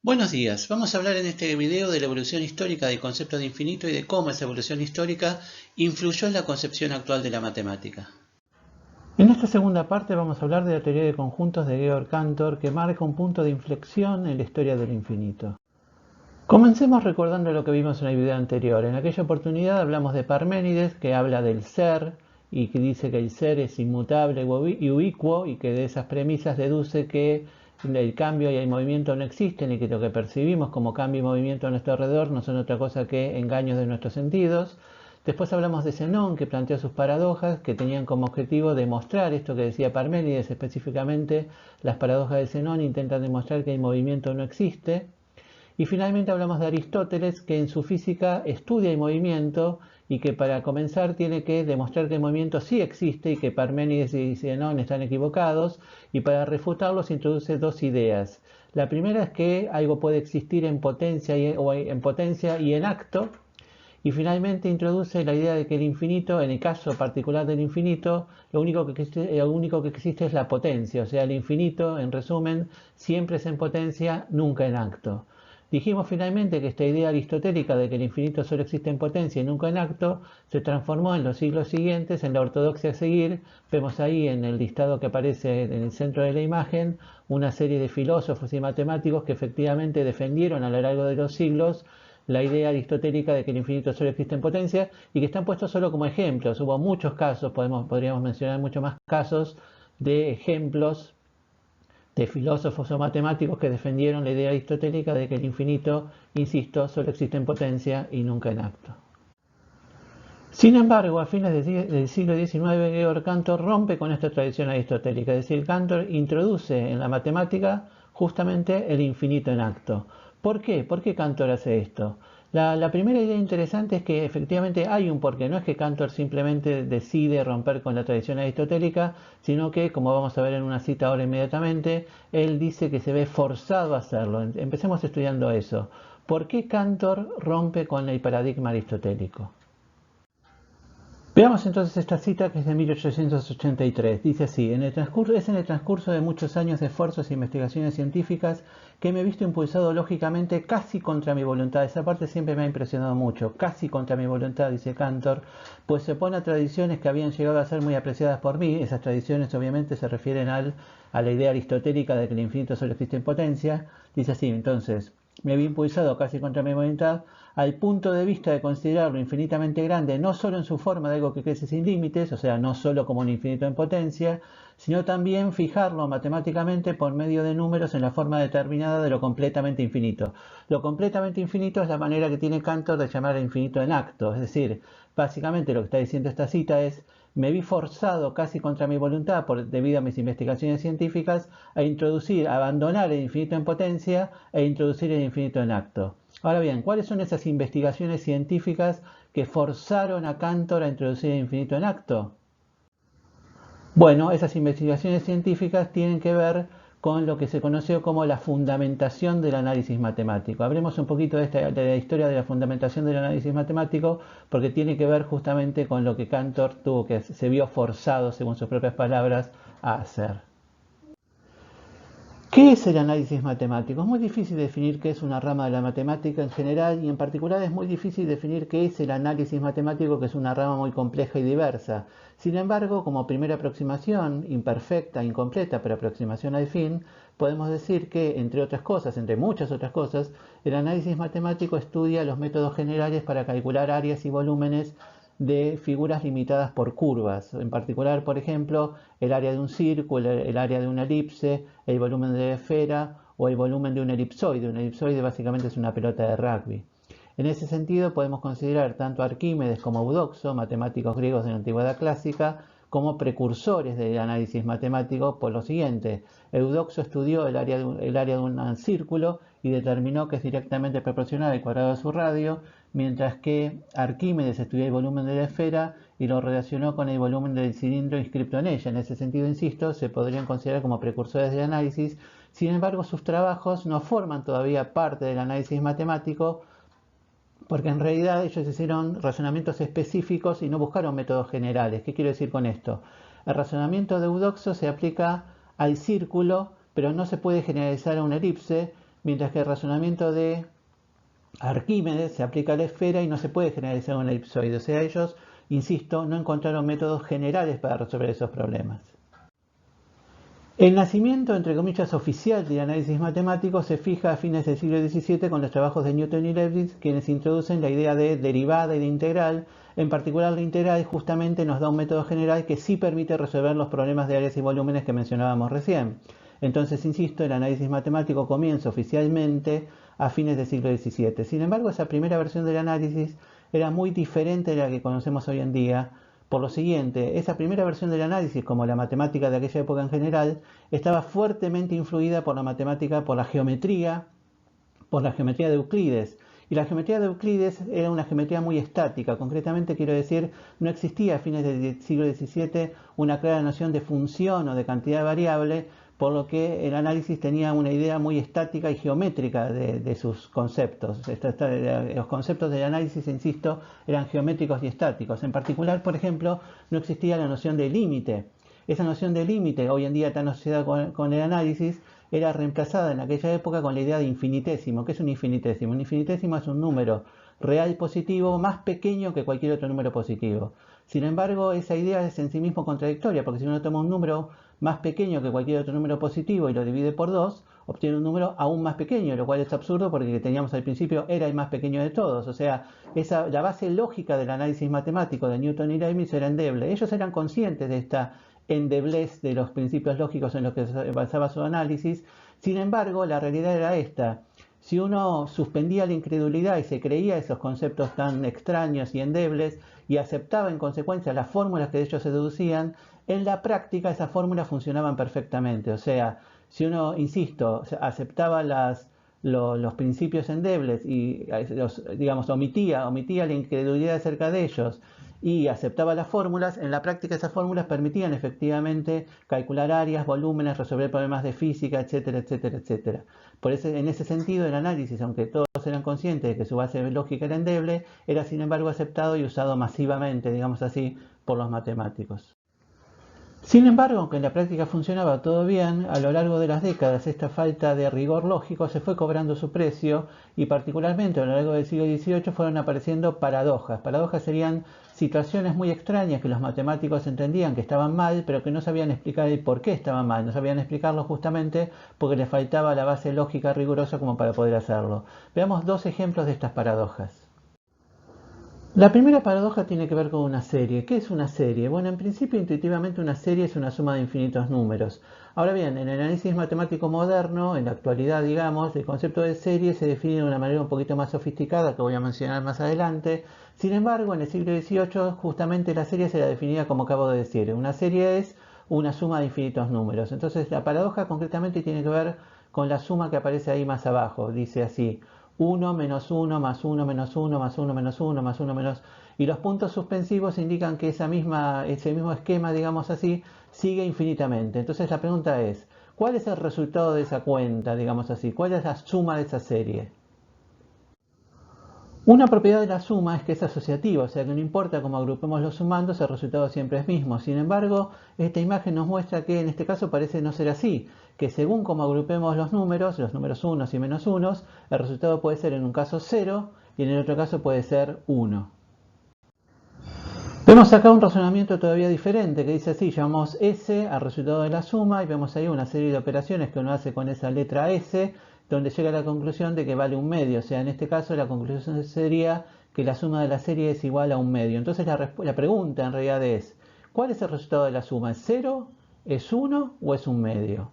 Buenos días, vamos a hablar en este video de la evolución histórica del concepto de infinito y de cómo esa evolución histórica influyó en la concepción actual de la matemática. En esta segunda parte vamos a hablar de la teoría de conjuntos de Georg Cantor, que marca un punto de inflexión en la historia del infinito. Comencemos recordando lo que vimos en el video anterior. En aquella oportunidad hablamos de Parménides, que habla del ser y que dice que el ser es inmutable y ubicuo, y que de esas premisas deduce que el cambio y el movimiento no existen y que lo que percibimos como cambio y movimiento a nuestro alrededor no son otra cosa que engaños de nuestros sentidos. Después hablamos de Zenón, que planteó sus paradojas, que tenían como objetivo demostrar esto que decía Parménides, específicamente las paradojas de Zenón intentan demostrar que el movimiento no existe. Y finalmente hablamos de Aristóteles, que en su física estudia el movimiento y que para comenzar tiene que demostrar que el movimiento sí existe y que Parménides y Zenón están equivocados, y para refutarlos introduce dos ideas. La primera es que algo puede existir en potencia y en acto, y finalmente introduce la idea de que el infinito, en el caso particular del infinito, lo único que existe es la potencia, o sea, el infinito, en resumen, siempre es en potencia, nunca en acto. Dijimos finalmente que esta idea aristotélica de que el infinito solo existe en potencia y nunca en acto se transformó en los siglos siguientes en la ortodoxia a seguir. Vemos ahí en el listado que aparece en el centro de la imagen una serie de filósofos y matemáticos que efectivamente defendieron a lo largo de los siglos la idea aristotélica de que el infinito solo existe en potencia y que están puestos solo como ejemplos. Hubo muchos casos, podríamos mencionar muchos más casos de ejemplos de filósofos o matemáticos que defendieron la idea aristotélica de que el infinito, insisto, solo existe en potencia y nunca en acto. Sin embargo, a fines del siglo XIX, Georg Cantor rompe con esta tradición aristotélica, es decir, Cantor introduce en la matemática justamente el infinito en acto. ¿Por qué? ¿Por qué Cantor hace esto? La primera idea interesante es que efectivamente hay un porqué. No es que Cantor simplemente decide romper con la tradición aristotélica, sino que, como vamos a ver en una cita ahora inmediatamente, él dice que se ve forzado a hacerlo. Empecemos estudiando eso. ¿Por qué Cantor rompe con el paradigma aristotélico? Veamos entonces esta cita, que es de 1883. Dice así: es en el transcurso de muchos años de esfuerzos e investigaciones científicas que me he visto impulsado lógicamente casi contra mi voluntad. Esa parte siempre me ha impresionado mucho. Casi contra mi voluntad, dice Cantor, pues se opone a tradiciones que habían llegado a ser muy apreciadas por mí. Esas tradiciones obviamente se refieren a la idea aristotélica de que el infinito solo existe en potencia. Dice así, entonces: me había impulsado casi contra mi voluntad al punto de vista de considerarlo infinitamente grande, no solo en su forma de algo que crece sin límites, o sea, no solo como un infinito en potencia, sino también fijarlo matemáticamente por medio de números en la forma determinada de lo completamente infinito. Lo completamente infinito es la manera que tiene Cantor de llamar al infinito en acto, es decir, básicamente lo que está diciendo esta cita es: me vi forzado casi contra mi voluntad, debido a mis investigaciones científicas, a abandonar el infinito en potencia e introducir el infinito en acto. Ahora bien, ¿cuáles son esas investigaciones científicas que forzaron a Cantor a introducir el infinito en acto? Bueno, esas investigaciones científicas tienen que ver con lo que se conoció como la fundamentación del análisis matemático. Hablemos un poquito de la historia de la fundamentación del análisis matemático, porque tiene que ver justamente con lo que Cantor se vio forzado, según sus propias palabras, a hacer. ¿Qué es el análisis matemático? Es muy difícil definir qué es una rama de la matemática en general, y en particular es muy difícil definir qué es el análisis matemático, que es una rama muy compleja y diversa. Sin embargo, como primera aproximación, imperfecta, incompleta, pero aproximación al fin, podemos decir que, entre otras cosas, entre muchas otras cosas, el análisis matemático estudia los métodos generales para calcular áreas y volúmenes de figuras limitadas por curvas. En particular, por ejemplo, el área de un círculo, el área de una elipse, el volumen de la esfera o el volumen de un elipsoide. Un elipsoide básicamente es una pelota de rugby. En ese sentido, podemos considerar tanto a Arquímedes como a Eudoxo, matemáticos griegos de la antigüedad clásica, como precursores del análisis matemático por lo siguiente: Eudoxo estudió el área de un círculo y determinó que es directamente proporcional al cuadrado de su radio, mientras que Arquímedes estudió el volumen de la esfera y lo relacionó con el volumen del cilindro inscrito en ella. En ese sentido, insisto, se podrían considerar como precursores del análisis. Sin embargo, sus trabajos no forman todavía parte del análisis matemático, porque en realidad ellos hicieron razonamientos específicos y no buscaron métodos generales. ¿Qué quiero decir con esto? El razonamiento de Eudoxo se aplica al círculo, pero no se puede generalizar a una elipse, mientras que el razonamiento de Arquímedes se aplica a la esfera y no se puede generalizar un elipsoide. O sea, ellos, insisto, no encontraron métodos generales para resolver esos problemas. El nacimiento, entre comillas, oficial del análisis matemático se fija a fines del siglo XVII con los trabajos de Newton y Leibniz, quienes introducen la idea de derivada y de integral. En particular, la integral justamente nos da un método general que sí permite resolver los problemas de áreas y volúmenes que mencionábamos recién. Entonces, insisto, el análisis matemático comienza oficialmente a fines del siglo XVII. Sin embargo, esa primera versión del análisis era muy diferente de la que conocemos hoy en día. Por lo siguiente, esa primera versión del análisis, como la matemática de aquella época en general, estaba fuertemente influida por la matemática, por la geometría de Euclides. Y la geometría de Euclides era una geometría muy estática. Concretamente, quiero decir, no existía a fines del siglo XVII una clara noción de función o de cantidad variable, por lo que el análisis tenía una idea muy estática y geométrica de sus conceptos. Los conceptos del análisis, insisto, eran geométricos y estáticos. En particular, por ejemplo, no existía la noción de límite. Esa noción de límite, hoy en día tan asociada con el análisis, era reemplazada en aquella época con la idea de infinitésimo. ¿Qué es un infinitésimo? Un infinitésimo es un número real positivo más pequeño que cualquier otro número positivo. Sin embargo, esa idea es en sí mismo contradictoria, porque si uno toma un número más pequeño que cualquier otro número positivo y lo divide por 2, obtiene un número aún más pequeño, lo cual es absurdo porque el que teníamos al principio era el más pequeño de todos. O sea, la base lógica del análisis matemático de Newton y Leibniz era endeble. Ellos eran conscientes de esta endeblez de los principios lógicos en los que se basaba su análisis. Sin embargo, la realidad era esta. Si uno suspendía la incredulidad y se creía esos conceptos tan extraños y endebles y aceptaba en consecuencia las fórmulas que de ellos se deducían, en la práctica esas fórmulas funcionaban perfectamente. O sea, si uno, insisto, aceptaba los principios endebles y omitía la incredulidad acerca de ellos y aceptaba las fórmulas, en la práctica esas fórmulas permitían efectivamente calcular áreas, volúmenes, resolver problemas de física, etcétera, etcétera, etcétera. Por eso, en ese sentido, el análisis, aunque todos eran conscientes de que su base lógica era endeble, era sin embargo aceptado y usado masivamente, digamos así, por los matemáticos. Sin embargo, aunque en la práctica funcionaba todo bien, a lo largo de las décadas esta falta de rigor lógico se fue cobrando su precio y particularmente a lo largo del siglo XVIII fueron apareciendo paradojas. Paradojas serían situaciones muy extrañas que los matemáticos entendían que estaban mal, pero que no sabían explicar el por qué estaban mal. No sabían explicarlo justamente porque les faltaba la base lógica rigurosa como para poder hacerlo. Veamos dos ejemplos de estas paradojas. La primera paradoja tiene que ver con una serie. ¿Qué es una serie? Bueno, en principio, intuitivamente, una serie es una suma de infinitos números. Ahora bien, en el análisis matemático moderno, en la actualidad, digamos, el concepto de serie se define de una manera un poquito más sofisticada, que voy a mencionar más adelante. Sin embargo, en el siglo XVIII, justamente la serie se la definía como acabo de decir. Una serie es una suma de infinitos números. Entonces, la paradoja concretamente tiene que ver con la suma que aparece ahí más abajo. Dice así: 1 menos 1 más 1 menos 1 más 1 menos 1 más 1 menos... Y los puntos suspensivos indican que ese mismo esquema, digamos así, sigue infinitamente. Entonces la pregunta es, ¿cuál es el resultado de esa cuenta, digamos así? ¿Cuál es la suma de esa serie? Una propiedad de la suma es que es asociativa, o sea que no importa cómo agrupemos los sumandos, el resultado siempre es mismo. Sin embargo, esta imagen nos muestra que en este caso parece no ser así, que según cómo agrupemos los números unos y menos unos, el resultado puede ser en un caso 0 y en el otro caso puede ser 1. Vemos acá un razonamiento todavía diferente que dice así: llamamos S al resultado de la suma y vemos ahí una serie de operaciones que uno hace con esa letra S, donde llega a la conclusión de que vale un medio. O sea, en este caso la conclusión sería que la suma de la serie es igual a un medio. Entonces la pregunta en realidad es, ¿cuál es el resultado de la suma? ¿Es 0, es 1 o es un medio?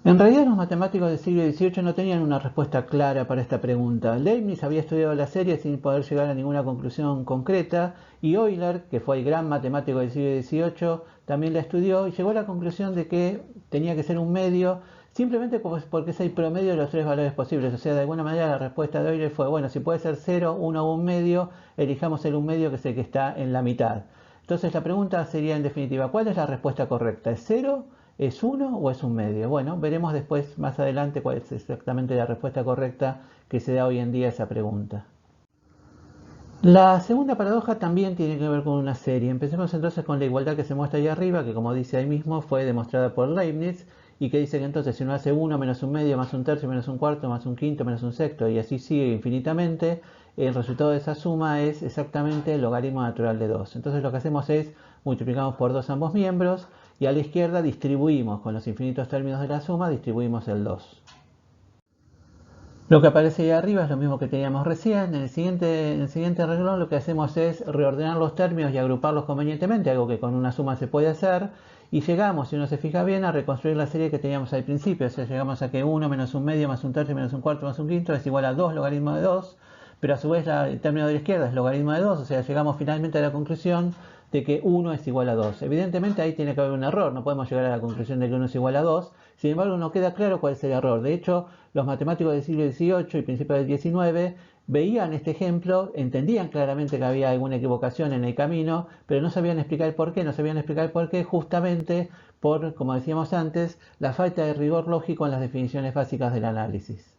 En realidad los matemáticos del siglo XVIII no tenían una respuesta clara para esta pregunta. Leibniz había estudiado la serie sin poder llegar a ninguna conclusión concreta y Euler, que fue el gran matemático del siglo XVIII, también la estudió y llegó a la conclusión de que tenía que ser un medio simplemente porque es el promedio de los tres valores posibles. O sea, de alguna manera la respuesta de Euler fue, bueno, si puede ser 0, 1 o un medio, elijamos el un medio que es el que está en la mitad. Entonces la pregunta sería en definitiva, ¿cuál es la respuesta correcta? ¿Es 0? ¿Es 1 o es un medio? Bueno, veremos después, más adelante, cuál es exactamente la respuesta correcta que se da hoy en día a esa pregunta. La segunda paradoja también tiene que ver con una serie. Empecemos entonces con la igualdad que se muestra ahí arriba, que como dice ahí mismo fue demostrada por Leibniz. y que dice que entonces si uno hace 1 menos un medio más un tercio menos un cuarto más un quinto menos un sexto y así sigue infinitamente, el resultado de esa suma es exactamente el logaritmo natural de 2. Entonces lo que hacemos es multiplicamos por 2 ambos miembros y a la izquierda distribuimos con los infinitos términos de la suma, distribuimos el 2. Lo que aparece ahí arriba es lo mismo que teníamos recién. En el siguiente renglón lo que hacemos es reordenar los términos y agruparlos convenientemente, algo que con una suma se puede hacer. Y llegamos, si uno se fija bien, a reconstruir la serie que teníamos al principio. O sea, llegamos a que 1 menos un medio más un tercio menos un cuarto más un quinto es igual a 2 logaritmo de 2. Pero a su vez el término de la izquierda es logaritmo de 2. O sea, llegamos finalmente a la conclusión de que 1 es igual a 2. Evidentemente ahí tiene que haber un error. No podemos llegar a la conclusión de que 1 es igual a 2. Sin embargo, no queda claro cuál es el error. De hecho, los matemáticos del siglo XVIII y principios del XIX veían este ejemplo, entendían claramente que había alguna equivocación en el camino, pero no sabían explicar el porqué. No sabían explicar el porqué justamente por, como decíamos antes, la falta de rigor lógico en las definiciones básicas del análisis.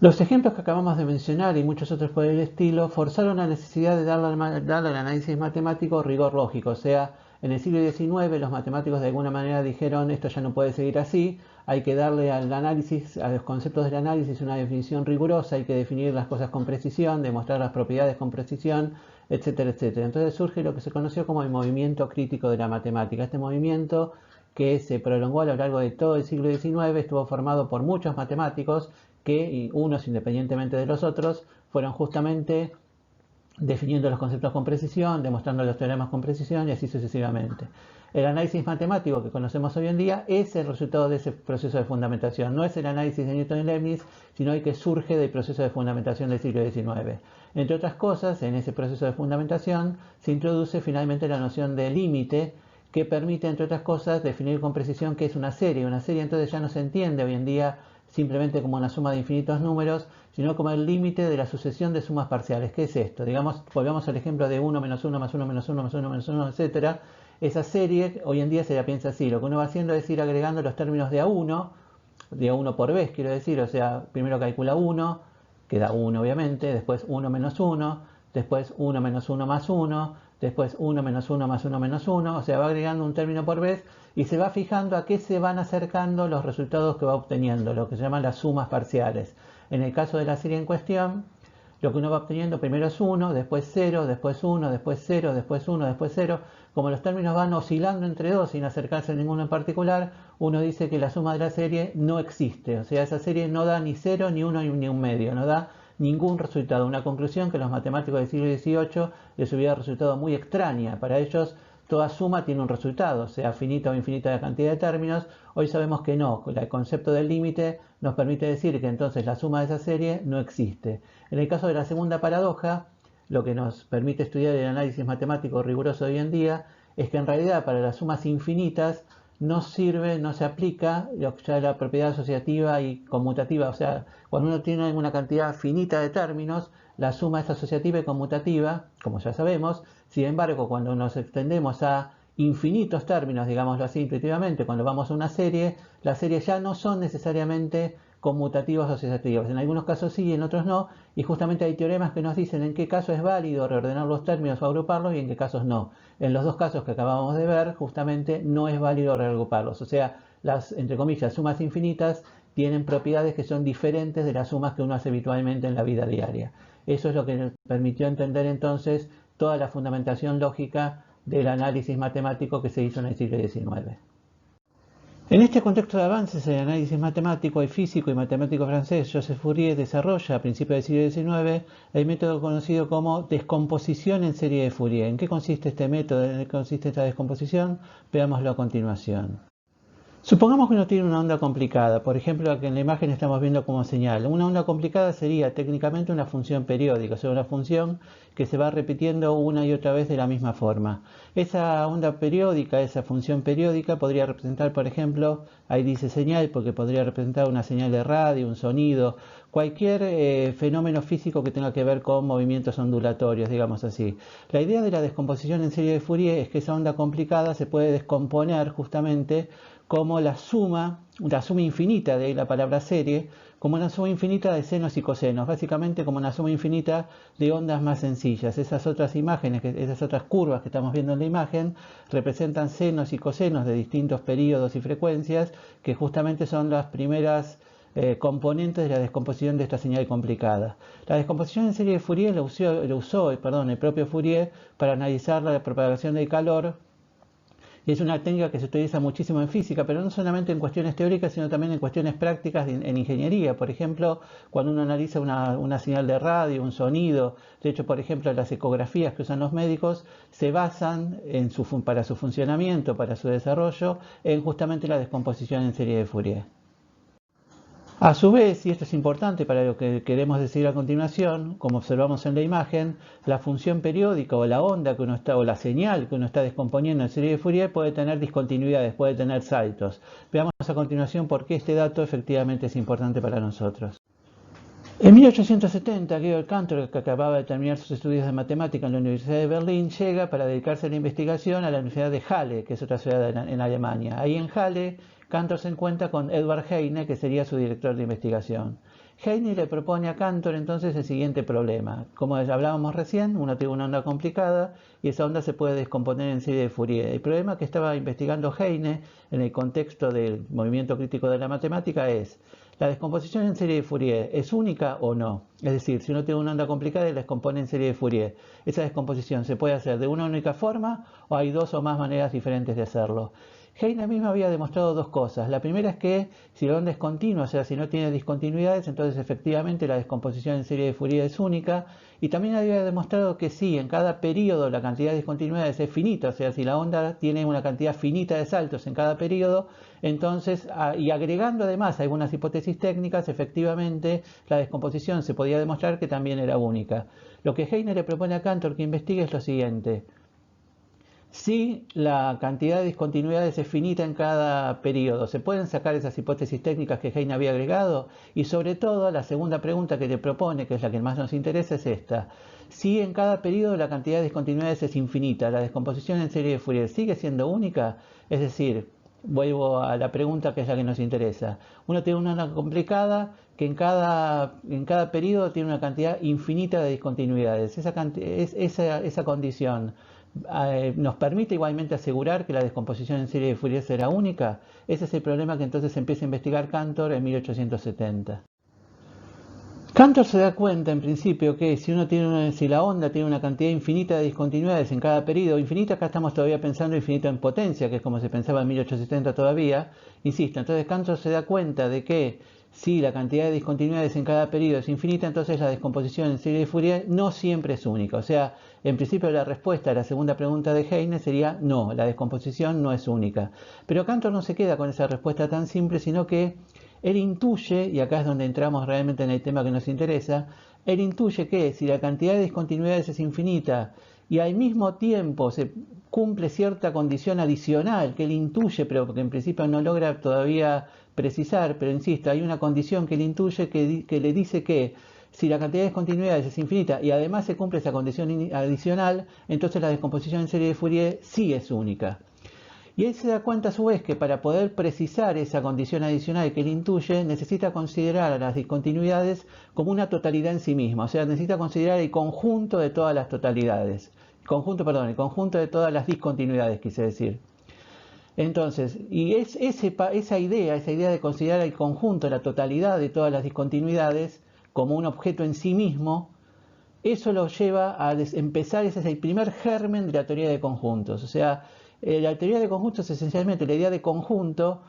Los ejemplos que acabamos de mencionar y muchos otros por el estilo forzaron la necesidad de darle al análisis matemático rigor lógico. O sea, en el siglo XIX los matemáticos de alguna manera dijeron esto ya no puede seguir así, hay que darle al análisis, a los conceptos del análisis una definición rigurosa, hay que definir las cosas con precisión, demostrar las propiedades con precisión, etcétera, etcétera. Entonces surge lo que se conoció como el movimiento crítico de la matemática. Este movimiento que se prolongó a lo largo de todo el siglo XIX estuvo formado por muchos matemáticos que, y unos independientemente de los otros, fueron justamente definiendo los conceptos con precisión, demostrando los teoremas con precisión y así sucesivamente. El análisis matemático que conocemos hoy en día es el resultado de ese proceso de fundamentación. No es el análisis de Newton y Leibniz, sino el que surge del proceso de fundamentación del siglo XIX. Entre otras cosas, en ese proceso de fundamentación se introduce finalmente la noción de límite, que permite, entre otras cosas, definir con precisión qué es una serie. Una serie entonces ya no se entiende hoy en día simplemente como una suma de infinitos números, sino como el límite de la sucesión de sumas parciales. ¿Qué es esto? Digamos, volvamos al ejemplo de 1 menos 1 más 1 menos 1 más 1 menos 1, etc. Esa serie, hoy en día se la piensa así. Lo que uno va haciendo es ir agregando los términos de a 1 por vez, quiero decir. O sea, primero calcula 1, queda 1 obviamente, después 1 menos 1, después 1 menos 1 más 1, después 1 menos 1 más 1 menos 1, o sea, va agregando un término por vez y se va fijando a qué se van acercando los resultados que va obteniendo, lo que se llaman las sumas parciales. En el caso de la serie en cuestión, lo que uno va obteniendo primero es 1, después 0, después 1, después 0, después 1, después 0. Como los términos van oscilando entre dos sin acercarse a ninguno en particular, uno dice que la suma de la serie no existe. O sea, esa serie no da ni 0, ni 1, ni un medio, no da ningún resultado. Una conclusión que los matemáticos del siglo XVIII les hubiera resultado muy extraña. Para ellos toda suma tiene un resultado, sea finita o infinita la cantidad de términos. Hoy sabemos que no. El concepto del límite nos permite decir que entonces la suma de esa serie no existe. En el caso de la segunda paradoja, lo que nos permite estudiar el análisis matemático riguroso de hoy en día es que en realidad para las sumas infinitas no sirve, no se aplica ya la propiedad asociativa y conmutativa. O sea, cuando uno tiene una cantidad finita de términos, la suma es asociativa y conmutativa, como ya sabemos. Sin embargo, cuando nos extendemos a infinitos términos, digámoslo así intuitivamente, cuando vamos a una serie, las series ya no son necesariamente conmutativos o asociativos. En algunos casos sí, en otros no, y justamente hay teoremas que nos dicen en qué caso es válido reordenar los términos o agruparlos y en qué casos no. En los dos casos que acabamos de ver, justamente no es válido reagruparlos. O sea, las, entre comillas, sumas infinitas tienen propiedades que son diferentes de las sumas que uno hace habitualmente en la vida diaria. Eso es lo que nos permitió entender entonces toda la fundamentación lógica del análisis matemático que se hizo en el siglo XIX. En este contexto de avances en el análisis matemático, el físico y matemático francés Joseph Fourier desarrolla a principios del siglo XIX el método conocido como descomposición en serie de Fourier. ¿En qué consiste este método? ¿En qué consiste esta descomposición? Veámoslo a continuación. Supongamos que uno tiene una onda complicada, por ejemplo la que en la imagen estamos viendo como señal. Una onda complicada sería técnicamente una función periódica, o sea, una función que se va repitiendo una y otra vez de la misma forma. Esa onda periódica, esa función periódica podría representar, por ejemplo, ahí dice señal porque podría representar una señal de radio, un sonido, cualquier fenómeno físico que tenga que ver con movimientos ondulatorios, digamos así. La idea de la descomposición en serie de Fourier es que esa onda complicada se puede descomponer justamente como la suma infinita de la palabra serie, como una suma infinita de senos y cosenos, básicamente como una suma infinita de ondas más sencillas. Esas otras imágenes, esas otras curvas que estamos viendo en la imagen, representan senos y cosenos de distintos periodos y frecuencias, que justamente son las primeras componentes de la descomposición de esta señal complicada. La descomposición en serie de Fourier lo usó el propio Fourier para analizar la propagación del calor. Y es una técnica que se utiliza muchísimo en física, pero no solamente en cuestiones teóricas, sino también en cuestiones prácticas en ingeniería. Por ejemplo, cuando uno analiza una señal de radio, un sonido, de hecho, por ejemplo, las ecografías que usan los médicos se basan para su funcionamiento, para su desarrollo, en justamente la descomposición en serie de Fourier. A su vez, y esto es importante para lo que queremos decir a continuación, como observamos en la imagen, la función periódica o la onda que uno está, o la señal que uno está descomponiendo en serie de Fourier puede tener discontinuidades, puede tener saltos. Veamos a continuación por qué este dato efectivamente es importante para nosotros. En 1870, Georg Cantor, que acababa de terminar sus estudios de matemática en la Universidad de Berlín, llega para dedicarse a la investigación a la Universidad de Halle, que es otra ciudad en Alemania. Ahí en Halle, Cantor se encuentra con Edward Heine, que sería su director de investigación. Heine le propone a Cantor entonces el siguiente problema. Como hablábamos recién, uno tiene una onda complicada y esa onda se puede descomponer en serie de Fourier. El problema que estaba investigando Heine en el contexto del movimiento crítico de la matemática es: ¿la descomposición en serie de Fourier es única o no? Es decir, si uno tiene una onda complicada y la descompone en serie de Fourier, ¿esa descomposición se puede hacer de una única forma o hay dos o más maneras diferentes de hacerlo? Heine mismo había demostrado dos cosas. La primera es que si la onda es continua, o sea, si no tiene discontinuidades, entonces efectivamente la descomposición en serie de Fourier es única. Y también había demostrado que sí, en cada periodo la cantidad de discontinuidades es finita, o sea, si la onda tiene una cantidad finita de saltos en cada periodo, entonces, y agregando además algunas hipótesis técnicas, efectivamente la descomposición se podía demostrar que también era única. Lo que Heine le propone a Cantor que investigue es lo siguiente: si la cantidad de discontinuidades es finita en cada periodo, ¿se pueden sacar esas hipótesis técnicas que Heine había agregado? Y sobre todo, la segunda pregunta que le propone, que es la que más nos interesa, es esta: si en cada periodo la cantidad de discontinuidades es infinita, ¿la descomposición en serie de Fourier sigue siendo única? Es decir, vuelvo a la pregunta que es la que nos interesa. Uno tiene una onda complicada que en cada periodo tiene una cantidad infinita de discontinuidades. Esa condición nos permite igualmente asegurar que la descomposición en serie de Fourier será única. Ese es el problema que entonces empieza a investigar Cantor en 1870. Cantor se da cuenta en principio que si la onda tiene una cantidad infinita de discontinuidades en cada periodo, infinita, acá estamos todavía pensando infinito en potencia, que es como se pensaba en 1870 todavía, insisto, entonces Cantor se da cuenta de que si la cantidad de discontinuidades en cada periodo es infinita, entonces la descomposición en serie de Fourier no siempre es única. O sea, en principio la respuesta a la segunda pregunta de Heine sería no, la descomposición no es única. Pero Cantor no se queda con esa respuesta tan simple, sino que él intuye, y acá es donde entramos realmente en el tema que nos interesa, él intuye que si la cantidad de discontinuidades es infinita y al mismo tiempo se cumple cierta condición adicional que él intuye, pero que en principio no logra todavía precisar, pero insisto, hay una condición que él intuye que le dice que si la cantidad de discontinuidades es infinita y además se cumple esa condición adicional, entonces la descomposición en serie de Fourier sí es única. Y él se da cuenta a su vez que para poder precisar esa condición adicional que él intuye, necesita considerar a las discontinuidades como una totalidad en sí misma, o sea, necesita considerar el conjunto de todas las totalidades, el conjunto de todas las discontinuidades, quise decir. Entonces, y esa idea de considerar el conjunto, la totalidad de todas las discontinuidades como un objeto en sí mismo, eso lo lleva a empezar, ese es el primer germen de la teoría de conjuntos. O sea, la teoría de conjuntos, esencialmente, la idea de conjunto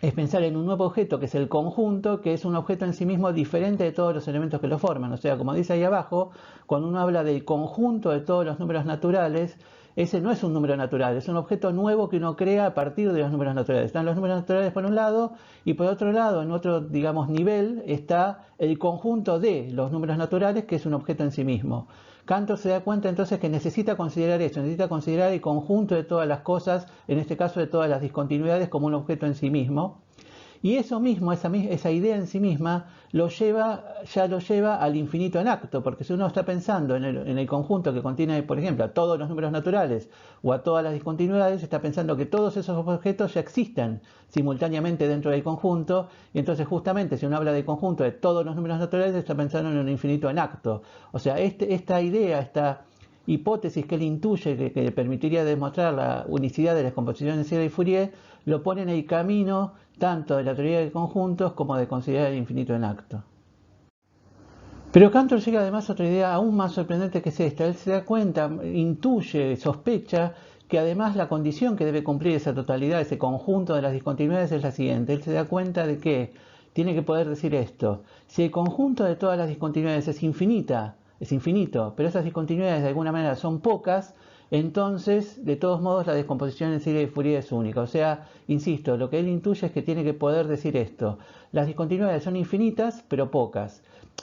es pensar en un nuevo objeto que es el conjunto, que es un objeto en sí mismo diferente de todos los elementos que lo forman. O sea, como dice ahí abajo, cuando uno habla del conjunto de todos los números naturales, ese no es un número natural, es un objeto nuevo que uno crea a partir de los números naturales. Están los números naturales por un lado y por otro lado, en otro, digamos, nivel, está el conjunto de los números naturales, que es un objeto en sí mismo. Cantor se da cuenta entonces que necesita considerar eso, necesita considerar el conjunto de todas las cosas, en este caso de todas las discontinuidades, como un objeto en sí mismo. Y eso mismo, esa idea en sí misma, ya lo lleva al infinito en acto, porque si uno está pensando en el conjunto que contiene, por ejemplo, a todos los números naturales o a todas las discontinuidades, está pensando que todos esos objetos ya existen simultáneamente dentro del conjunto, y entonces justamente si uno habla del conjunto de todos los números naturales, está pensando en un infinito en acto. O sea, esta idea, esta hipótesis que él intuye que le permitiría demostrar la unicidad de las composiciones de Serie y Fourier, lo pone en el camino tanto de la teoría de conjuntos como de considerar el infinito en acto. Pero Cantor llega además a otra idea aún más sorprendente que es esta. Él se da cuenta, intuye, sospecha que además la condición que debe cumplir esa totalidad, ese conjunto de las discontinuidades es la siguiente. Él se da cuenta de que tiene que poder decir esto: si el conjunto de todas las discontinuidades es infinito, pero esas discontinuidades de alguna manera son pocas, entonces, de todos modos, la descomposición en serie de Fourier es única. O sea, insisto, lo que él intuye es que tiene que poder decir esto: las discontinuidades son infinitas, pero pocas.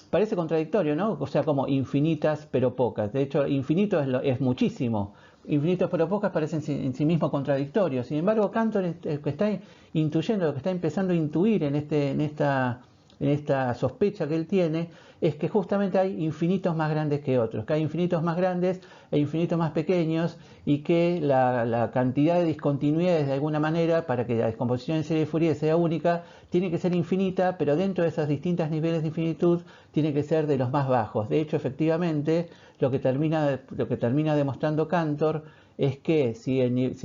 Parece contradictorio, ¿no? O sea, como infinitas, pero pocas. De hecho, infinito es muchísimo. Infinitos pero pocas parecen en sí mismo contradictorios. Sin embargo, Cantor que está intuyendo, lo que está empezando a intuir en esta sospecha que él tiene, es que justamente hay infinitos más grandes que otros, que hay infinitos más grandes e infinitos más pequeños, y que la cantidad de discontinuidades de alguna manera, para que la descomposición en serie de Fourier sea única, tiene que ser infinita, pero dentro de esos distintos niveles de infinitud tiene que ser de los más bajos. De hecho, efectivamente, lo que termina demostrando Cantor es que si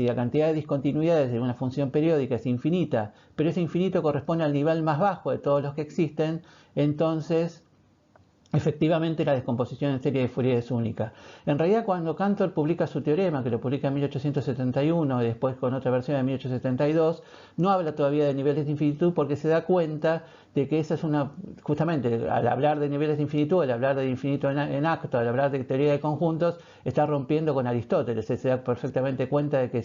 la cantidad de discontinuidades de una función periódica es infinita, pero ese infinito corresponde al nivel más bajo de todos los que existen, entonces efectivamente la descomposición en serie de Fourier es única. En realidad, cuando Cantor publica su teorema, que lo publica en 1871 y después con otra versión en 1872, no habla todavía de niveles de infinitud, porque se da cuenta de que esa es justamente al hablar de niveles de infinitud, al hablar de infinito en acto, al hablar de teoría de conjuntos, está rompiendo con Aristóteles. Se da perfectamente cuenta de que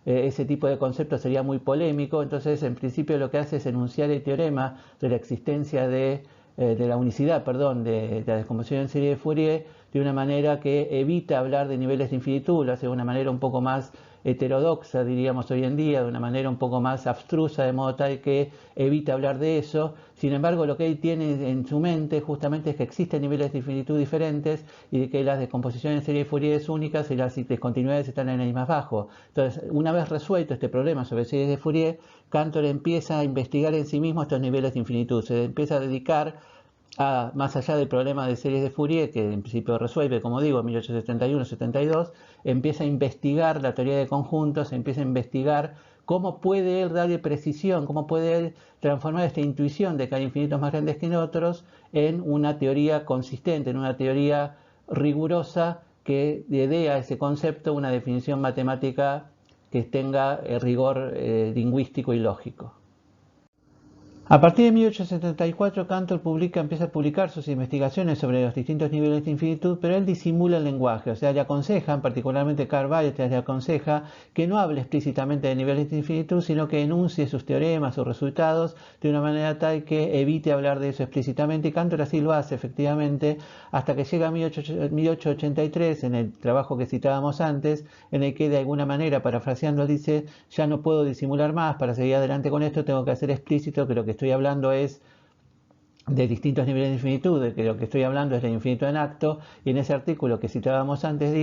ese tipo de concepto sería muy polémico. Entonces, en principio, lo que hace es enunciar el teorema de la existencia de la unicidad, de la descomposición en serie de Fourier, de una manera que evita hablar de niveles de infinitud, lo hace de una manera un poco más heterodoxa, diríamos hoy en día, de una manera un poco más abstrusa, de modo tal que evita hablar de eso. Sin embargo, lo que él tiene en su mente justamente es que existen niveles de infinitud diferentes, y de que las descomposiciones en serie de Fourier es únicas y las discontinuidades están en el más bajo. Entonces, una vez resuelto este problema sobre series de Fourier, Cantor empieza a investigar en sí mismo estos niveles de infinitud, se empieza a dedicar más allá del problema de series de Fourier, que en principio resuelve, como digo, en 1871-72, empieza a investigar la teoría de conjuntos, empieza a investigar cómo puede él darle precisión, cómo puede él transformar esta intuición de que hay infinitos más grandes que otros en una teoría consistente, en una teoría rigurosa que le dé a ese concepto una definición matemática que tenga rigor lingüístico y lógico. A partir de 1874, Cantor empieza a publicar sus investigaciones sobre los distintos niveles de infinitud, pero él disimula el lenguaje. O sea, le aconsejan, particularmente Karl Weierstrass le aconseja que no hable explícitamente de niveles de infinitud, sino que enuncie sus teoremas, sus resultados, de una manera tal que evite hablar de eso explícitamente. Y Cantor así lo hace, efectivamente, hasta que llega a 1883, en el trabajo que citábamos antes, en el que de alguna manera, parafraseando, dice: ya no puedo disimular más, para seguir adelante con esto tengo que hacer explícito que lo que estoy hablando es de distintos niveles de infinitud, de que lo que estoy hablando es del infinito en acto. Y en ese artículo que citábamos antes,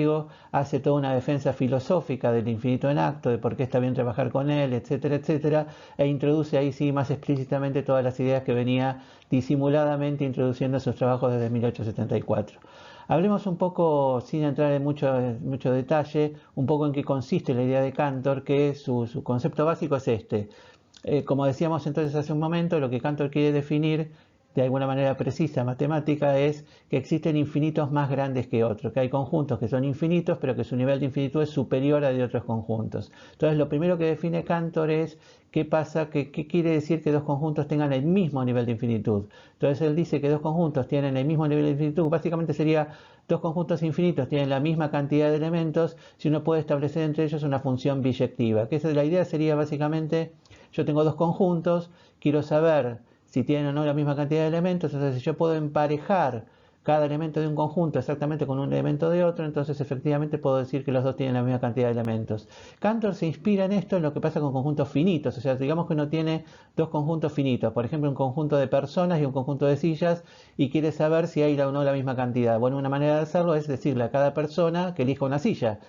hace toda una defensa filosófica del infinito en acto, de por qué está bien trabajar con él, etcétera, etcétera, e introduce ahí sí más explícitamente todas las ideas que venía disimuladamente introduciendo en sus trabajos desde 1874. Hablemos un poco, sin entrar en mucho detalle, un poco en qué consiste la idea de Cantor, que su concepto básico es este. Como decíamos entonces hace un momento, lo que Cantor quiere definir de alguna manera precisa, matemática, es que existen infinitos más grandes que otros, que hay conjuntos que son infinitos, pero que su nivel de infinitud es superior al de otros conjuntos. Entonces, lo primero que define Cantor es qué quiere decir que dos conjuntos tengan el mismo nivel de infinitud. Entonces, él dice que dos conjuntos tienen el mismo nivel de infinitud, básicamente sería dos conjuntos infinitos tienen la misma cantidad de elementos si uno puede establecer entre ellos una función biyectiva. Que la idea sería básicamente: yo tengo dos conjuntos, quiero saber si tienen o no la misma cantidad de elementos, entonces yo puedo emparejar cada elemento de un conjunto exactamente con un elemento de otro, entonces efectivamente puedo decir que los dos tienen la misma cantidad de elementos. Cantor se inspira en esto en lo que pasa con conjuntos finitos, o sea, digamos que uno tiene dos conjuntos finitos, por ejemplo un conjunto de personas y un conjunto de sillas, y quiere saber si hay o no la misma cantidad. Bueno, una manera de hacerlo es decirle a cada persona que elija una silla.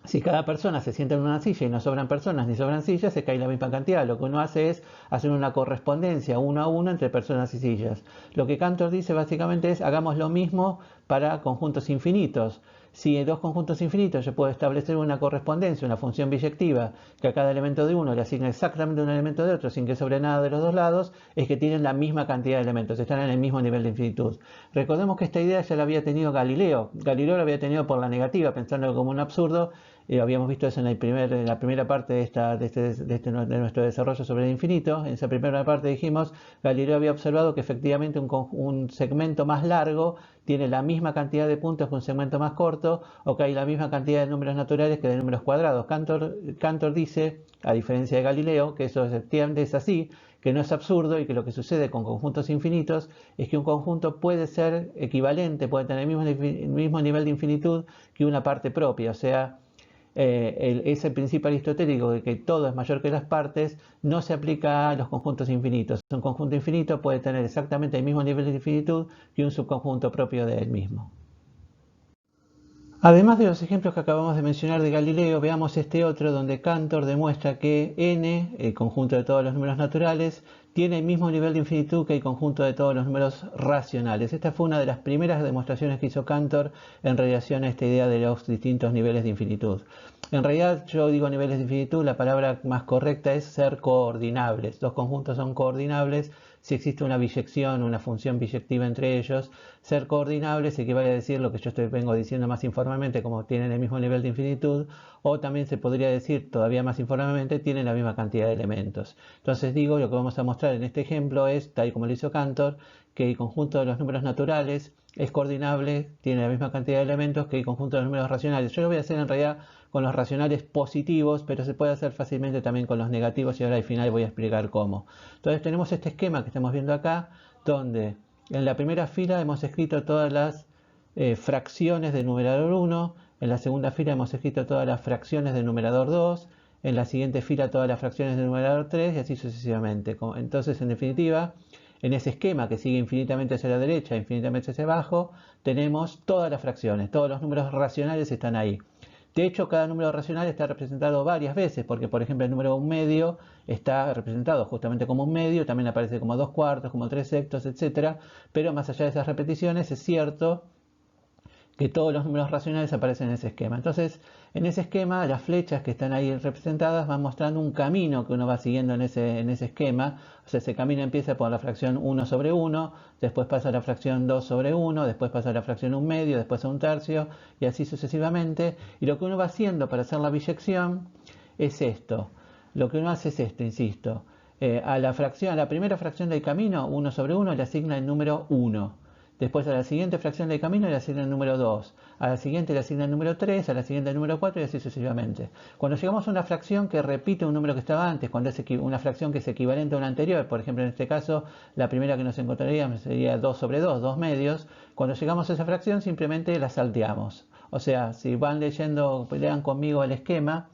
Si cada persona se sienta en una silla y no sobran personas ni sobran sillas, se cae la misma cantidad. Lo que uno hace es hacer una correspondencia uno a uno entre personas y sillas. Lo que Cantor dice básicamente es hagamos lo mismo para conjuntos infinitos. Si en dos conjuntos infinitos yo puedo establecer una correspondencia, una función biyectiva, que a cada elemento de uno le asigna exactamente un elemento de otro sin que sobre nada de los dos lados, es que tienen la misma cantidad de elementos, están en el mismo nivel de infinitud. Recordemos que esta idea ya la había tenido Galileo. Galileo la había tenido por la negativa, pensándolo como un absurdo. Habíamos visto eso en la primera parte de nuestro desarrollo sobre el infinito. En esa primera parte dijimos, Galileo había observado que efectivamente un segmento más largo tiene la misma cantidad de puntos que un segmento más corto, o que hay la misma cantidad de números naturales que de números cuadrados. Cantor dice, a diferencia de Galileo, que eso efectivamente es así, que no es absurdo y que lo que sucede con conjuntos infinitos es que un conjunto puede ser equivalente, puede tener el mismo nivel de infinitud que una parte propia, o sea, ese principio aristotélico de que todo es mayor que las partes no se aplica a los conjuntos infinitos. Un conjunto infinito puede tener exactamente el mismo nivel de infinitud que un subconjunto propio de él mismo. Además de los ejemplos que acabamos de mencionar de Galileo, veamos este otro donde Cantor demuestra que n, el conjunto de todos los números naturales, tiene el mismo nivel de infinitud que el conjunto de todos los números racionales. Esta fue una de las primeras demostraciones que hizo Cantor en relación a esta idea de los distintos niveles de infinitud. En realidad yo digo niveles de infinitud, la palabra más correcta es ser coordinables. Dos conjuntos son coordinables si existe una biyección, una función biyectiva entre ellos. Ser coordinables equivale a decir lo que yo vengo diciendo más informalmente, como tienen el mismo nivel de infinitud, o también se podría decir todavía más informalmente, tienen la misma cantidad de elementos. Entonces digo, lo que vamos a mostrar en este ejemplo es, tal y como lo hizo Cantor, que el conjunto de los números naturales es coordinable, tiene la misma cantidad de elementos que el conjunto de los números racionales. Yo lo voy a hacer en realidad con los racionales positivos, pero se puede hacer fácilmente también con los negativos y ahora al final voy a explicar cómo. Entonces tenemos este esquema que estamos viendo acá, donde en la primera fila hemos escrito todas las fracciones del numerador 1, en la segunda fila hemos escrito todas las fracciones del numerador 2, en la siguiente fila todas las fracciones del numerador 3 y así sucesivamente. Entonces, en definitiva, en ese esquema que sigue infinitamente hacia la derecha, infinitamente hacia abajo, tenemos todas las fracciones, todos los números racionales están ahí. De hecho, cada número racional está representado varias veces, porque por ejemplo el número 1/2 está representado justamente como 1/2, también aparece como 2/4, como 3/6, etc. Pero más allá de esas repeticiones, es cierto que todos los números racionales aparecen en ese esquema. Entonces, en ese esquema, las flechas que están ahí representadas van mostrando un camino que uno va siguiendo en ese esquema. O sea, ese camino empieza por la fracción 1/1, después pasa a la fracción 2/1, después pasa a la fracción 1/2, después a 1/3, y así sucesivamente. Y lo que uno va haciendo para hacer la biyección es esto. Lo que uno hace es esto, insisto. A la primera fracción del camino, 1/1, le asigna el número 1. Después a la siguiente fracción del camino le asigna el número 2, a la siguiente le asigna el número 3, a la siguiente el número 4 y así sucesivamente. Cuando llegamos a una fracción que repite un número que estaba antes, cuando es una fracción que es equivalente a una anterior, por ejemplo en este caso la primera que nos encontraríamos sería 2/2, 2/2, cuando llegamos a esa fracción simplemente la salteamos. O sea, si van leyendo, lean conmigo el esquema,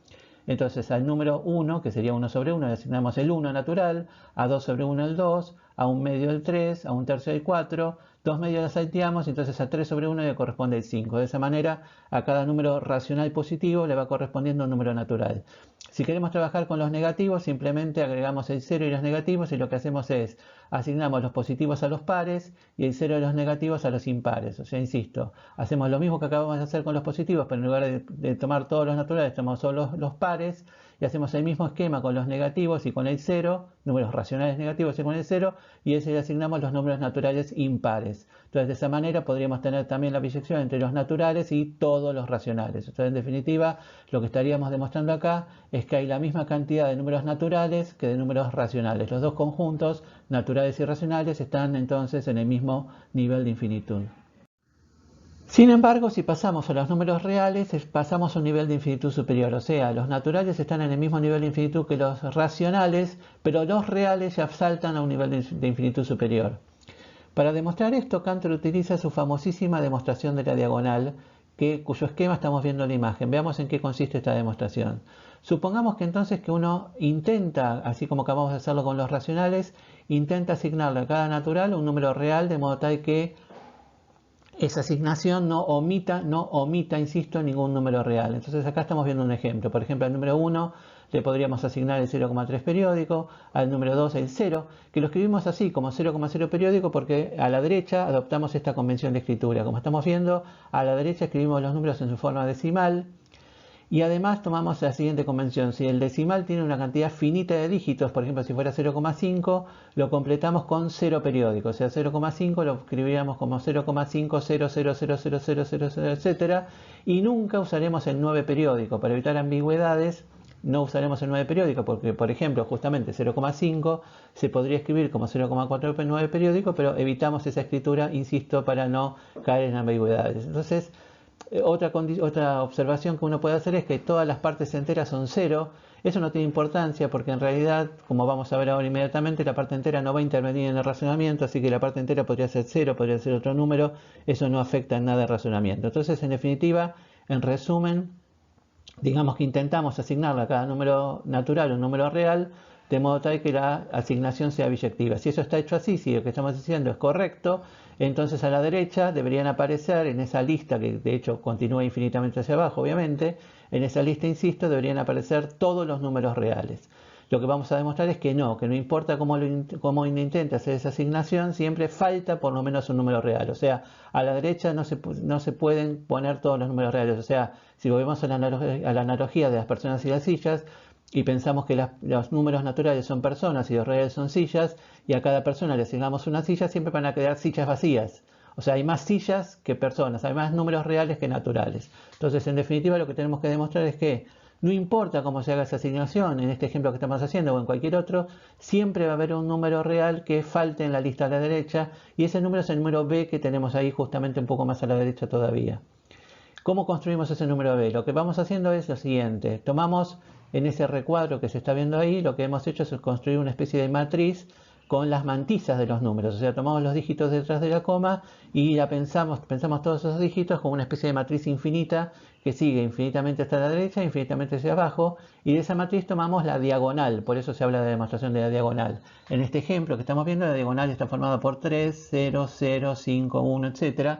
entonces al número 1, que sería 1/1, le asignamos el 1 natural, a 2/1 el 2, a 1/2 el 3, a 1/3 el 4, 2/2 la salteamos, entonces a 3/1 le corresponde el 5. De esa manera, a cada número racional positivo le va correspondiendo un número natural. Si queremos trabajar con los negativos, simplemente agregamos el 0 y los negativos, y lo que hacemos es asignamos los positivos a los pares y el 0 de los negativos a los impares. O sea, insisto, hacemos lo mismo que acabamos de hacer con los positivos, pero en lugar de tomar todos los naturales, tomamos solo los pares, y hacemos el mismo esquema con los negativos y con el 0, números racionales negativos y con el 0, y a ese le asignamos los números naturales impares. Entonces, de esa manera podríamos tener también la biyección entre los naturales y todos los racionales. Entonces, en definitiva, lo que estaríamos demostrando acá es que hay la misma cantidad de números naturales que de números racionales. Los dos conjuntos, naturales y racionales, están entonces en el mismo nivel de infinitud. Sin embargo, si pasamos a los números reales, pasamos a un nivel de infinitud superior. O sea, los naturales están en el mismo nivel de infinitud que los racionales, pero los reales ya saltan a un nivel de infinitud superior. Para demostrar esto, Cantor utiliza su famosísima demostración de la diagonal, cuyo esquema estamos viendo en la imagen. Veamos en qué consiste esta demostración. Supongamos que entonces que uno intenta, así como acabamos de hacerlo con los racionales, intenta asignarle a cada natural un número real, de modo tal que esa asignación no omita, insisto, ningún número real. Entonces acá estamos viendo un ejemplo. Por ejemplo, al número 1 le podríamos asignar el 0,3 periódico, al número 2 el 0, que lo escribimos así como 0,0 periódico porque a la derecha adoptamos esta convención de escritura. Como estamos viendo, a la derecha escribimos los números en su forma decimal. Y además tomamos la siguiente convención: si el decimal tiene una cantidad finita de dígitos, por ejemplo si fuera 0,5, lo completamos con 0 periódico, o sea 0,5 lo escribiríamos como 0,5000000, etc. Y nunca usaremos el 9 periódico. Para evitar ambigüedades, no usaremos el 9 periódico porque, por ejemplo, justamente 0,5 se podría escribir como 0,49 periódico, pero evitamos esa escritura, insisto, para no caer en ambigüedades. Entonces, otra observación que uno puede hacer es que todas las partes enteras son 0. Eso no tiene importancia porque en realidad, como vamos a ver ahora inmediatamente, la parte entera no va a intervenir en el razonamiento, así que la parte entera podría ser 0, podría ser otro número. Eso no afecta en nada el razonamiento. Entonces, en definitiva, en resumen, digamos que intentamos asignarle a cada número natural un número real, de modo tal que la asignación sea biyectiva. Si eso está hecho así, si lo que estamos diciendo es correcto, entonces a la derecha deberían aparecer en esa lista, que de hecho continúa infinitamente hacia abajo, obviamente, en esa lista, insisto, deberían aparecer todos los números reales. Lo que vamos a demostrar es que no importa cómo uno intente hacer esa asignación, siempre falta por lo menos un número real. O sea, a la derecha no se pueden poner todos los números reales. O sea, si volvemos a la analogía de las personas y las sillas, y pensamos que los números naturales son personas y los reales son sillas, y a cada persona le asignamos una silla, siempre van a quedar sillas vacías. O sea, hay más sillas que personas, hay más números reales que naturales. Entonces, en definitiva, lo que tenemos que demostrar es que no importa cómo se haga esa asignación, en este ejemplo que estamos haciendo o en cualquier otro, siempre va a haber un número real que falte en la lista a la derecha, y ese número es el número B que tenemos ahí justamente un poco más a la derecha todavía. ¿Cómo construimos ese número B? Lo que vamos haciendo es lo siguiente: tomamos en ese recuadro que se está viendo ahí, lo que hemos hecho es construir una especie de matriz con las mantillas de los números. O sea, tomamos los dígitos detrás de la coma y la pensamos todos esos dígitos como una especie de matriz infinita que sigue infinitamente hasta la derecha, infinitamente hacia abajo, y de esa matriz tomamos la diagonal. Por eso se habla de demostración de la diagonal. En este ejemplo que estamos viendo, la diagonal está formada por 3, 0, 0, 5, 1, etc.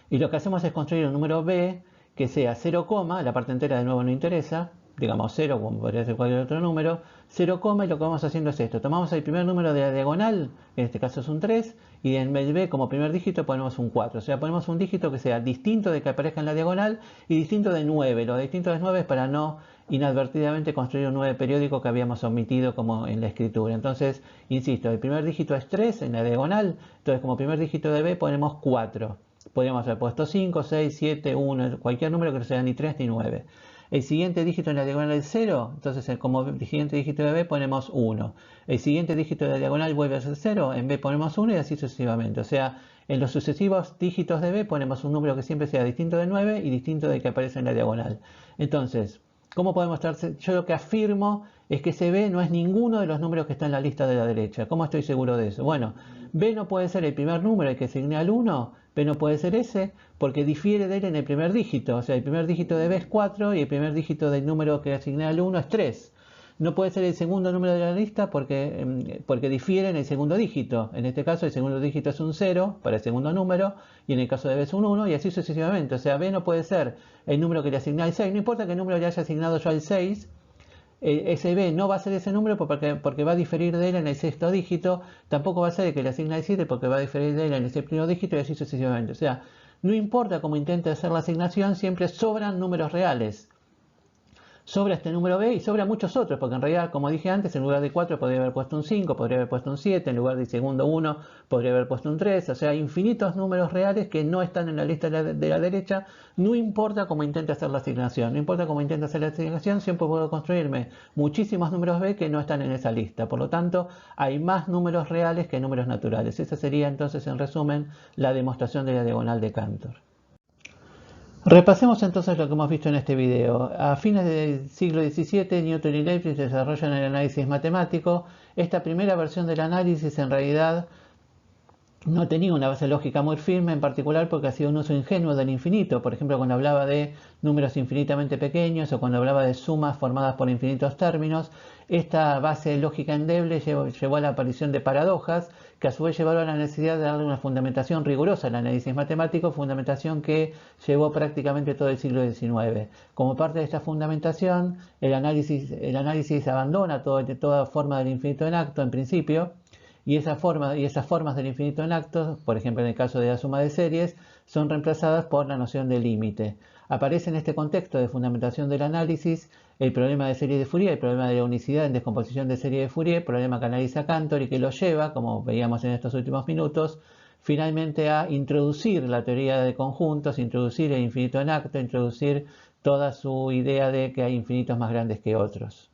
Y lo que hacemos es construir un número B que sea 0, la parte entera de nuevo no interesa, digamos 0, como podría ser cualquier otro número, 0, y lo que vamos haciendo es esto: tomamos el primer número de la diagonal, en este caso es un 3, y en el B como primer dígito ponemos un 4. O sea, ponemos un dígito que sea distinto de que aparezca en la diagonal y distinto de 9. Lo distinto de 9 es para no inadvertidamente construir un 9 periódico que habíamos omitido como en la escritura. Entonces, insisto, el primer dígito es 3 en la diagonal, entonces como primer dígito de B ponemos 4. Podríamos haber puesto 5, 6, 7, 1, cualquier número que no sea ni 3 ni 9. El siguiente dígito en la diagonal es 0, entonces como siguiente dígito de B ponemos 1. El siguiente dígito de la diagonal vuelve a ser 0, en B ponemos 1 y así sucesivamente. O sea, en los sucesivos dígitos de B ponemos un número que siempre sea distinto de 9 y distinto del que aparece en la diagonal. Entonces, ¿cómo podemos estar? Yo lo que afirmo es que ese B no es ninguno de los números que está en la lista de la derecha. ¿Cómo estoy seguro de eso? Bueno, B no puede ser el primer número el que asigné al 1, B no puede ser ese, porque difiere de él en el primer dígito. O sea, el primer dígito de B es 4 y el primer dígito del número que asigné al 1 es 3. No puede ser el segundo número de la lista porque difiere en el segundo dígito. En este caso el segundo dígito es un 0 para el segundo número, y en el caso de B es un 1, y así sucesivamente. O sea, B no puede ser el número que le asigné al 6, no importa qué número le haya asignado yo al 6, ese B no va a ser ese número porque va a diferir de él en el sexto dígito, tampoco va a ser el que le asigna el 7 porque va a diferir de él en el séptimo dígito, y así sucesivamente. O sea, no importa cómo intente hacer la asignación, siempre sobran números reales. Sobra este número B y sobra muchos otros, porque en realidad, como dije antes, en lugar de 4 podría haber puesto un 5, podría haber puesto un 7, en lugar del segundo 1 podría haber puesto un 3, o sea, infinitos números reales que no están en la lista de la derecha. No importa cómo intente hacer la asignación, no importa cómo intente hacer la asignación, siempre puedo construirme muchísimos números B que no están en esa lista. Por lo tanto, hay más números reales que números naturales. Esa sería entonces, en resumen, la demostración de la diagonal de Cantor. Repasemos entonces lo que hemos visto en este video. A fines del siglo XVII, Newton y Leibniz desarrollan el análisis matemático. Esta primera versión del análisis en realidad no tenía una base lógica muy firme, en particular porque hacía un uso ingenuo del infinito. Por ejemplo, cuando hablaba de números infinitamente pequeños o cuando hablaba de sumas formadas por infinitos términos, esta base lógica endeble llevó a la aparición de paradojas, que a su vez llevaron a la necesidad de darle una fundamentación rigurosa al análisis matemático, fundamentación que llevó prácticamente todo el siglo XIX. Como parte de esta fundamentación, el análisis abandona toda forma del infinito en acto, en principio, y esas formas del infinito en actos, por ejemplo en el caso de la suma de series, son reemplazadas por la noción de límite. Aparece en este contexto de fundamentación del análisis el problema de serie de Fourier, el problema de la unicidad en descomposición de serie de Fourier, problema que analiza Cantor y que lo lleva, como veíamos en estos últimos minutos, finalmente a introducir la teoría de conjuntos, introducir el infinito en acto, introducir toda su idea de que hay infinitos más grandes que otros.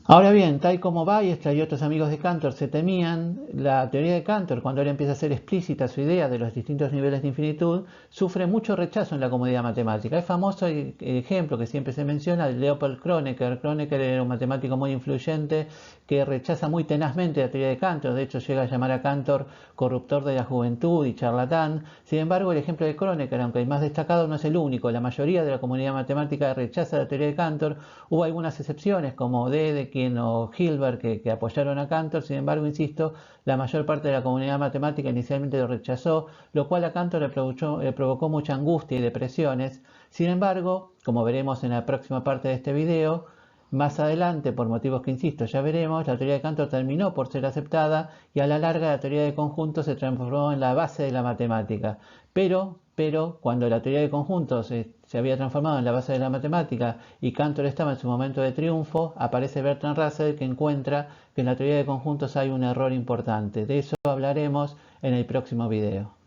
Ahora bien, tal como Weierstrass y otros amigos de Cantor se temían, la teoría de Cantor, cuando él empieza a hacer explícita su idea de los distintos niveles de infinitud, sufre mucho rechazo en la comunidad matemática. Es famoso el ejemplo que siempre se menciona de Leopold Kronecker. Kronecker era un matemático muy influyente que rechaza muy tenazmente la teoría de Cantor. De hecho, llega a llamar a Cantor corruptor de la juventud y charlatán. Sin embargo, el ejemplo de Kronecker, aunque el más destacado, no es el único. La mayoría de la comunidad matemática rechaza la teoría de Cantor. Hubo algunas excepciones, como Dedekind o Hilbert, que apoyaron a Cantor. Sin embargo, insisto, la mayor parte de la comunidad matemática inicialmente lo rechazó, lo cual a Cantor le provocó mucha angustia y depresiones. Sin embargo, como veremos en la próxima parte de este video, más adelante, por motivos que insisto, ya veremos, la teoría de Cantor terminó por ser aceptada y a la larga la teoría de conjuntos se transformó en la base de la matemática. Pero cuando la teoría de conjuntos se había transformado en la base de la matemática y Cantor estaba en su momento de triunfo, aparece Bertrand Russell, que encuentra que en la teoría de conjuntos hay un error importante. De eso hablaremos en el próximo video.